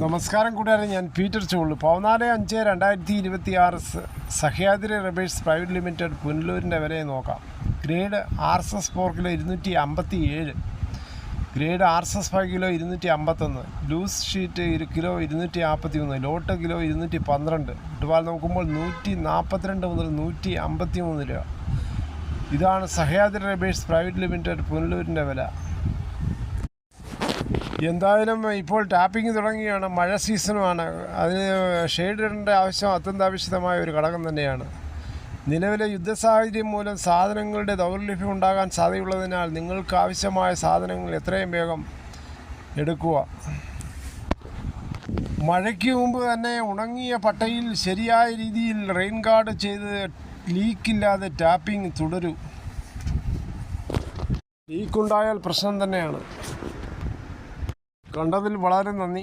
നമസ്കാരം കൂട്ടുകാരെ, ഞാൻ പീറ്റർ ചുള്ളു. 14/5/2026 സഹ്യാദ്രി റബ്ബേഴ്സ് പ്രൈവറ്റ് ലിമിറ്റഡ് പുനലൂരിൻ്റെ വിലയെ നോക്കാം. Grade RSS 4 kilo 257, grade RSS 5 kilo 251, loose sheet 1 kilo 241, lot kilo 212. ഇട്ടുപാൽ നോക്കുമ്പോൾ 142 മുതൽ 153 രൂപ. ഇതാണ് സഹ്യാദ്രി റബ്ബേഴ്സ് പ്രൈവറ്റ് ലിമിറ്റഡ് പുനലൂരിൻ്റെ വില. എന്തായാലും ഇപ്പോൾ ടാപ്പിംഗ് തുടങ്ങിയാണ്, മഴ സീസണുമാണ്. അതിന് ഷെയ്ഡ് ഇടേണ്ട ആവശ്യം അത്യന്താപേക്ഷിതമായ ഒരു ഘടകം തന്നെയാണ്. നിലവിലെ യുദ്ധസാഹചര്യം മൂലം സാധനങ്ങളുടെ ദൗർലഭ്യം ഉണ്ടാകാൻ സാധ്യതയുള്ളതിനാൽ നിങ്ങൾക്ക് ആവശ്യമായ സാധനങ്ങൾ എത്രയും വേഗം എടുക്കുക. മഴയ്ക്ക് മുമ്പ് തന്നെ ഉണങ്ങിയ പട്ടയിൽ ശരിയായ രീതിയിൽ റെയിൻ ഗാർഡ് ചെയ്ത് ലീക്കില്ലാതെ ടാപ്പിംഗ് തുടരൂ. ലീക്കുണ്ടായാൽ പ്രശ്നം തന്നെയാണ്. കണ്ടതിൽ വളരെ നന്ദി.